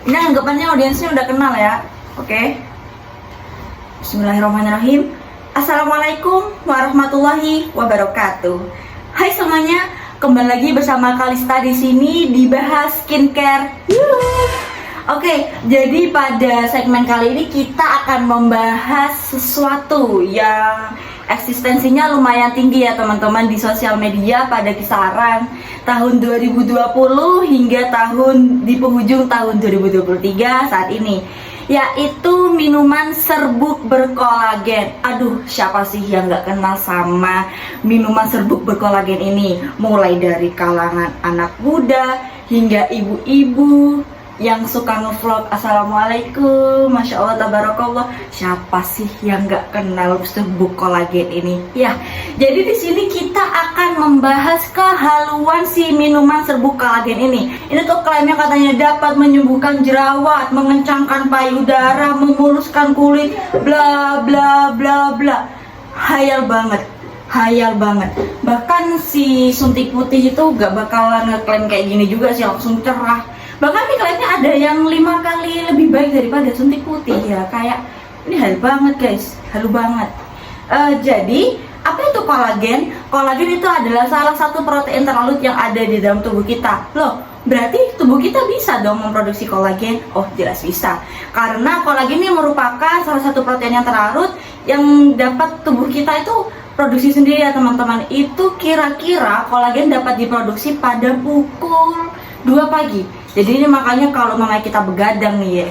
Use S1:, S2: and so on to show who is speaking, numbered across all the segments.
S1: Ini anggapannya audiensnya udah kenal ya. Oke. Bismillahirrahmanirrahim. Assalamualaikum warahmatullahi wabarakatuh. Hai semuanya, kembali lagi bersama Kalista di sini di Bahas Skincare. Oke, jadi pada segmen kali ini kita akan membahas sesuatu yang eksistensinya lumayan tinggi ya teman-teman di sosial media pada kisaran tahun 2020 hingga di penghujung tahun 2023 saat ini, yaitu minuman serbuk berkolagen. Aduh, siapa sih yang gak kenal sama minuman serbuk berkolagen ini? Mulai dari kalangan anak muda hingga ibu-ibu yang suka ngevlog. Assalamualaikum, masya Allah, tabarakallah. Siapa sih yang nggak kenal serbuk kolagen ini? Ya, jadi di sini kita akan membahas kehaluan si minuman serbuk kolagen ini. Ini tuh klaimnya katanya dapat menyembuhkan jerawat, mengencangkan payudara, memuluskan kulit, bla bla bla bla. Hayal banget. Bahkan si suntik putih itu gak bakalan ngeklaim kayak gini juga sih, langsung cerah. Bahkan nih klaimnya ada yang 5 kali lebih baik daripada suntik putih ya. Kayak ini halu banget guys, halu banget. Jadi apa itu kolagen? Kolagen itu adalah salah satu protein terlarut yang ada di dalam tubuh kita. Loh, berarti tubuh kita bisa dong memproduksi kolagen? Oh, jelas bisa. Karena kolagen ini merupakan salah satu protein yang terlarut yang dapat tubuh kita itu produksi sendiri ya teman-teman. Itu kira-kira kolagen dapat diproduksi pada pukul 2 pagi. Jadi ini makanya kalau namanya kita begadang nih ya,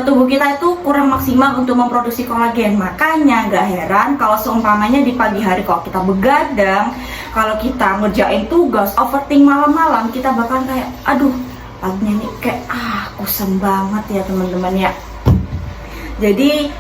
S1: tubuh kita itu kurang maksimal untuk memproduksi kolagen. Makanya gak heran kalau seumpamanya di pagi hari kalau kita begadang, kalau kita ngerjain tugas, overthink malam-malam, kita bakal kayak, aduh paginya nih kayak kusam banget ya teman-teman ya. Jadi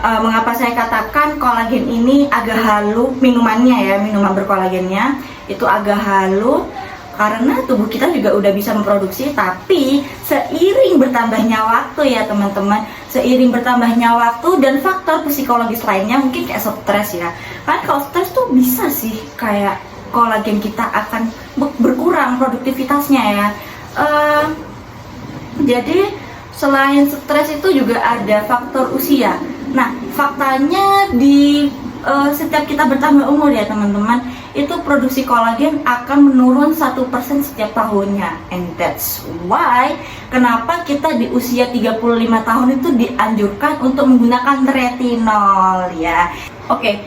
S1: mengapa saya katakan kolagen ini agak halu, minumannya ya, minuman berkolagennya itu agak halu, karena tubuh kita juga udah bisa memproduksi, tapi seiring bertambahnya waktu ya teman-teman, seiring bertambahnya waktu dan faktor psikologis lainnya, mungkin kayak stres ya. Kan kalau stres tuh bisa sih kayak kolagen kita akan berkurang produktivitasnya ya. Jadi selain stres itu juga ada faktor usia. Nah, faktanya di setiap kita bertambah umur ya teman-teman, itu produksi kolagen akan menurun 1% setiap tahunnya. And that's why kenapa kita di usia 35 tahun itu dianjurkan untuk menggunakan retinol ya. Oke,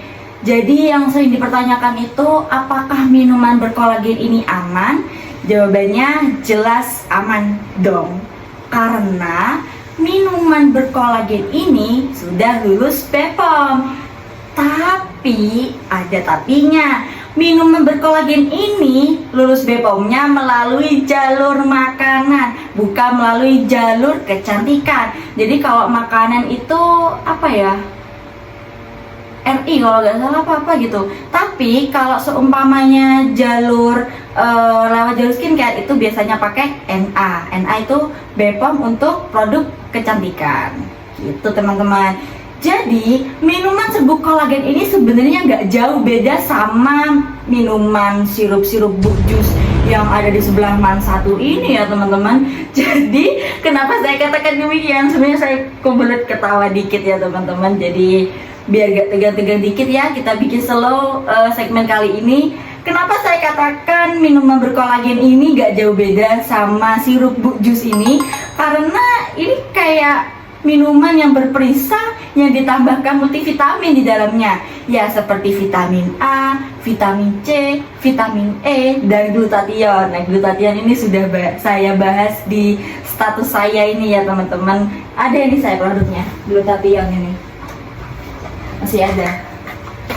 S1: jadi yang sering dipertanyakan itu apakah minuman berkolagen ini aman? Jawabannya jelas aman dong, karena minuman berkolagen ini sudah lulus BPOM. Tapi ada tapinya, minuman berkolagen ini lulus BPOM-nya melalui jalur makanan, bukan melalui jalur kecantikan. Jadi kalau makanan itu apa ya, RI kalau nggak salah apa gitu. Tapi kalau seumpamanya jalur lewat jalur skincare itu biasanya pakai NA. NA itu BPOM untuk produk kecantikan gitu teman-teman. Jadi minuman serbuk kolagen ini sebenarnya nggak jauh beda sama minuman sirup-sirup book juice yang ada di sebelah man satu ini ya teman-teman. Jadi kenapa saya katakan demikian? Sebenarnya saya kebelet ketawa dikit ya teman-teman. Jadi biar gak tegang-tegang dikit ya, kita bikin slow segmen kali ini. Kenapa saya katakan minuman berkolagen ini gak jauh beda sama sirup book juice ini? Karena ini kayak minuman yang berperisa yang ditambahkan multivitamin di dalamnya ya, seperti vitamin A, vitamin C, vitamin E, dan glutathione. Nah, glutathione ini sudah saya bahas di status saya ini ya teman-teman. Ada ini saya produknya, glutathione ini masih ada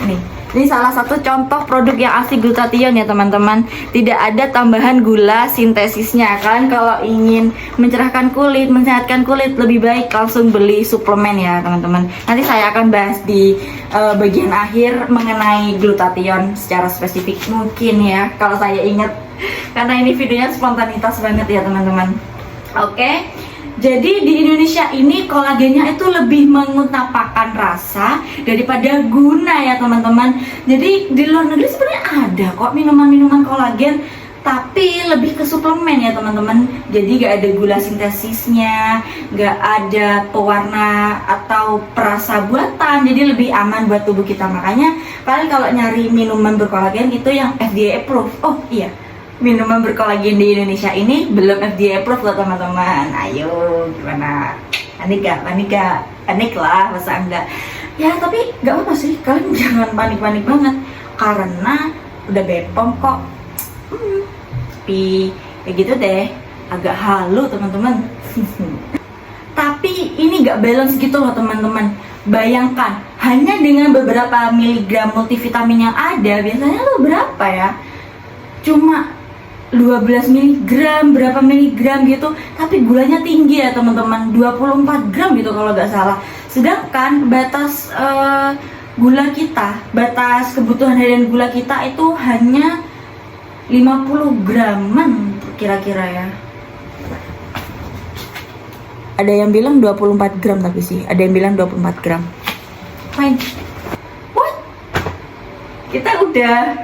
S1: nih. Ini salah satu contoh produk yang asli glutathione ya teman-teman. Tidak ada tambahan gula sintesisnya. Kalian kalau ingin mencerahkan kulit, mensehatkan kulit, lebih baik langsung beli suplemen ya teman-teman. Nanti saya akan bahas di bagian akhir mengenai glutathione secara spesifik mungkin ya, kalau saya ingat. Karena ini videonya spontanitas banget ya teman-teman. Oke. Jadi di Indonesia ini kolagennya itu lebih mengutamakan rasa daripada guna ya teman-teman. Jadi di luar negeri sebenarnya ada kok minuman-minuman kolagen, tapi lebih ke suplemen ya teman-teman. Jadi gak ada gula sintesisnya, gak ada pewarna atau perasa buatan, jadi lebih aman buat tubuh kita. Makanya kalian kalau nyari minuman berkolagen itu yang FDA approved. Oh iya, minuman berkolagen di Indonesia ini belum FDA approved loh teman-teman. Ayo gimana? Panik lah, masa enggak? Ya tapi gak apa sih, kalian jangan panik-panik banget karena udah BPOM kok. Tapi kayak gitu deh, agak halu teman-teman. Tapi ini gak balance gitu loh teman-teman. Bayangkan, hanya dengan beberapa miligram multivitamin yang ada, biasanya lo berapa ya? Cuma 12 miligram, berapa miligram gitu, tapi gulanya tinggi ya teman-teman, 24 gram gitu kalau gak salah. Sedangkan batas gula kita, batas kebutuhan harian gula kita itu hanya 50 graman kira-kira ya. Ada yang bilang 24 gram tapi sih, ada yang bilang 24 gram. Fine. What? Kita udah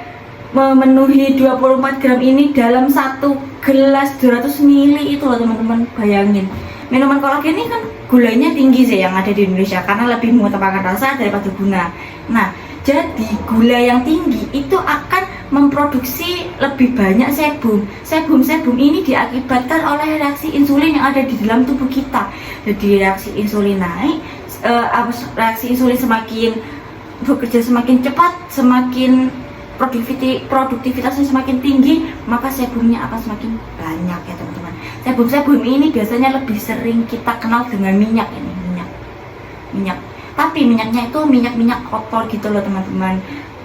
S1: memenuhi 24 gram ini dalam satu gelas 200 ml itu loh teman-teman. Bayangin, minuman kolagen ini kan gulanya tinggi sih yang ada di Indonesia karena lebih mengutamakan rasa daripada gula. Nah, jadi gula yang tinggi itu akan memproduksi lebih banyak sebum. Sebum ini diakibatkan oleh reaksi insulin yang ada di dalam tubuh kita. Jadi reaksi insulin naik, reaksi insulin semakin bekerja semakin cepat, semakin produktivitasnya semakin tinggi, maka sebumnya akan semakin banyak ya teman-teman. Sebum ini biasanya lebih sering kita kenal dengan minyak ini, minyak. Tapi minyaknya itu minyak kotor gitu loh teman-teman.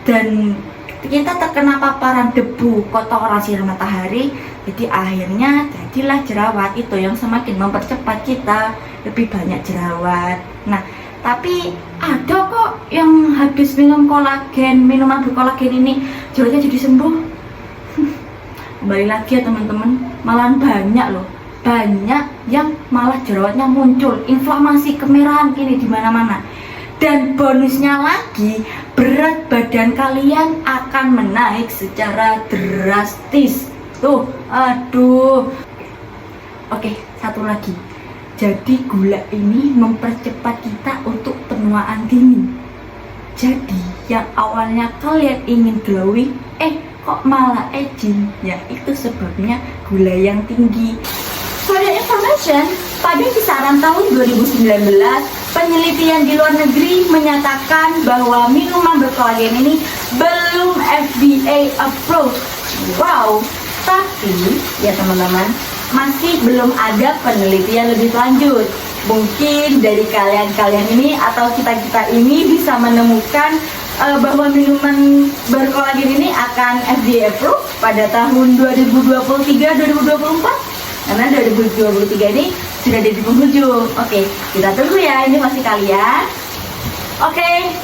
S1: Dan kita terkena paparan debu, kotoran sinar matahari, jadi akhirnya jadilah jerawat itu yang semakin mempercepat kita lebih banyak jerawat. Nah, tapi ada kok yang habis minum kolagen, minuman berkolagen ini jerawatnya jadi sembuh. Kembali lagi ya teman-teman, malah banyak loh, banyak yang malah jerawatnya muncul, inflamasi, kemerahan kini di mana-mana. Dan bonusnya lagi, berat badan kalian akan menaik secara drastis. Tuh, aduh. Oke, satu lagi. Jadi gula ini mempercepat kita untuk penuaan dini. Jadi yang awalnya kalian ingin glowing, kok malah aging? Ya itu sebabnya gula yang tinggi. For the information, pada kisaran tahun 2019, penelitian di luar negeri menyatakan bahwa minuman berkolagen ini belum FDA approved. Wow, tapi ya teman-teman, masih belum ada penelitian lebih lanjut. Mungkin dari kalian ini atau kita ini bisa menemukan bahwa minuman berkolagen ini akan FDA approved pada tahun 2023-2024. Karena 2023 ini sudah di penghujung. Oke, kita tunggu ya, ini masih kalian. Oke,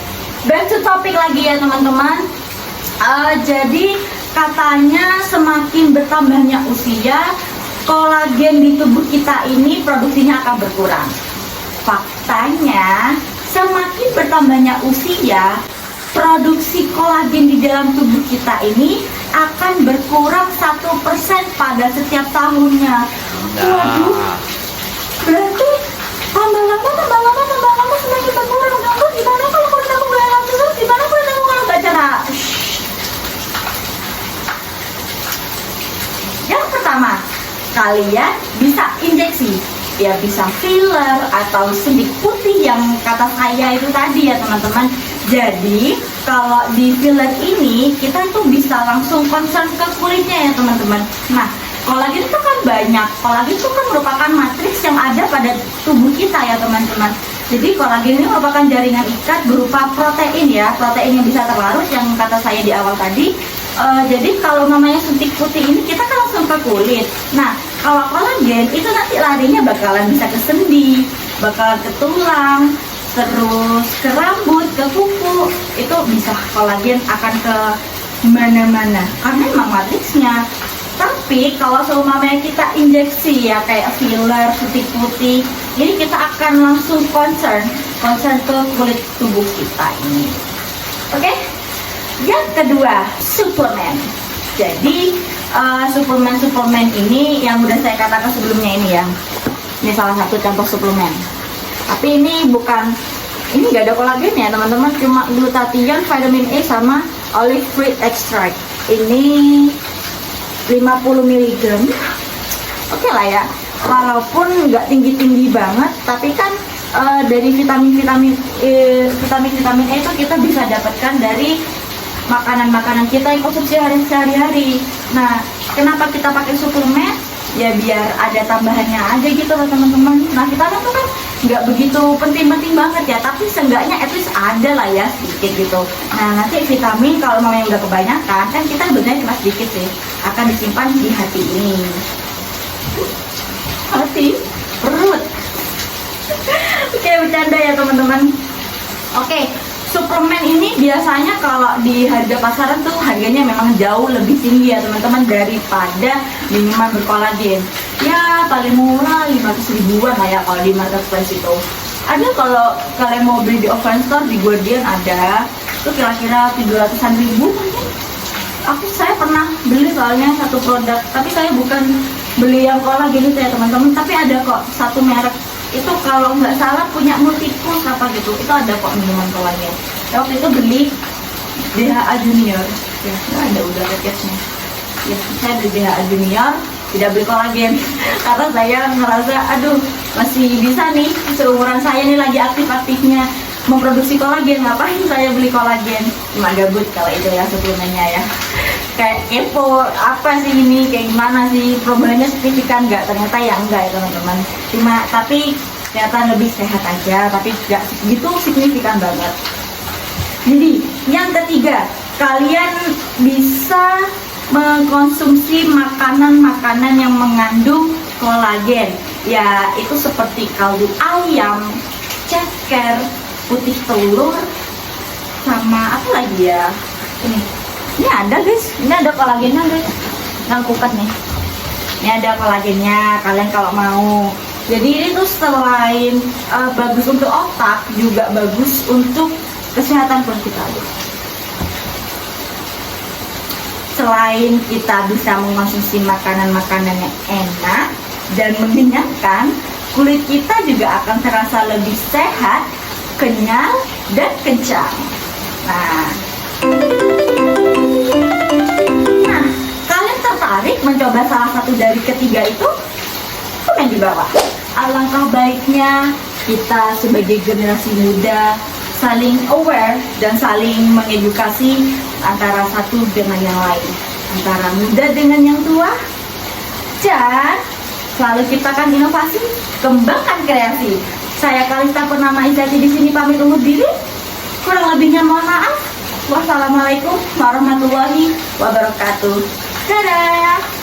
S1: back to topik lagi ya teman-teman. Jadi katanya semakin bertambahnya usia, kolagen di tubuh kita ini produksinya akan berkurang. Faktanya, semakin bertambahnya usia, produksi kolagen di dalam tubuh kita ini akan berkurang 1% pada setiap tahunnya. Waduh, berarti tambah lama semakin berkurang. Terus gimana kalau kulit aku gak enak terus? Gimana kulit aku kalau gak cerah? Yang pertama, kalian bisa injeksi. Ya bisa filler atau sendik putih yang kata saya itu tadi ya teman-teman. Jadi kalau di filler ini kita tuh bisa langsung concern ke kulitnya ya teman-teman. Nah, kolagen itu kan banyak. Kolagen itu kan merupakan matriks yang ada pada tubuh kita ya teman-teman. Jadi kolagen ini merupakan jaringan ikat berupa protein ya, protein yang bisa terlarut yang kata saya di awal tadi. Jadi kalau namanya suntik putih ini kita kan langsung ke kulit. Nah, kalau kolagen itu nanti larinya bakalan bisa ke sendi, bakalan ke tulang, terus ke rambut, ke kuku. Itu bisa kolagen akan ke mana-mana karena memang matriksnya. Tapi kalau seumpamanya kita injeksi ya kayak filler, suntik putih, ini kita akan langsung concern ke kulit tubuh kita ini. Oke? Yang kedua, suplemen. Jadi suplemen ini yang udah saya katakan sebelumnya ini ya. Ini salah satu contoh suplemen. Tapi ini nggak ada kolagen ya teman-teman, cuma glutathione, vitamin E sama olive fruit extract. Ini 50 mg. Oke lah ya. Walaupun nggak tinggi-tinggi banget, tapi kan dari vitamin E itu kita bisa dapatkan dari makanan-makanan kita yang konsumsi sehari-hari. Nah, kenapa kita pakai suplemen? Ya biar ada tambahannya aja gitu loh teman-teman. Nah, vitamin itu kan nggak begitu penting-penting banget ya, tapi seenggaknya at least ada lah ya sedikit gitu. Nah, nanti vitamin kalau mau yang udah kebanyakan, kan kita sebenarnya cuma sedikit sih, akan disimpan di hati ini. Hati, perut. Oke, bercanda ya teman-teman. Oke, suplemen ini biasanya kalau di harga pasaran tuh harganya memang jauh lebih tinggi ya teman-teman daripada minuman berkolagen. Ya paling murah 500 ribuan lah ya kalau di marketplace itu. Ada kalau kalian mau beli di offline store di Guardian ada, itu kira-kira 700-an ribu mungkin. Saya pernah beli soalnya satu produk, tapi saya bukan beli yang kolagen itu ya teman-teman, tapi ada kok satu merek itu kalau nggak salah punya multiple apa gitu, itu ada kok minuman kolagen. Waktu itu beli DHA Junior ya, ada udah package-nya ya. Saya beli DHA Junior, tidak beli kolagen karena saya ngerasa aduh masih bisa nih, seumuran saya nih lagi aktif-aktifnya memproduksi kolagen, ngapain saya beli kolagen, cuma gabut kalau itu ya suplemennya ya. Kayak kepo apa sih ini, kayak gimana sih problemnya signifikan nggak, ternyata ya enggak ya teman-teman, cuma tapi ternyata lebih sehat aja, tapi nggak gitu signifikan banget. Jadi yang ketiga, kalian bisa mengkonsumsi makanan-makanan yang mengandung kolagen ya, itu seperti kaldu ayam, ceker, putih telur, sama apa lagi ya, ini ada guys, ini ada kolagennya guys, yang kukat nih, ini ada kolagennya kalian kalau mau. Jadi ini tuh selain bagus untuk otak, juga bagus untuk kesehatan kulit kita. Selain kita bisa mengkonsumsi makanan-makanan yang enak dan mengenyangkan, kulit kita juga akan terasa lebih sehat, kenyal, dan kencang. Nah, kalian tertarik mencoba salah satu dari ketiga itu? Komen di bawah. Alangkah baiknya kita sebagai generasi muda saling aware dan saling mengedukasi antara satu dengan yang lain, antara muda dengan yang tua, dan selalu ciptakan inovasi, kembangkan kreasi. Saya Kalista Purnama Izati di sini pamit undur diri. Kurang lebihnya mohon maaf. Wassalamualaikum warahmatullahi wabarakatuh. Dadah.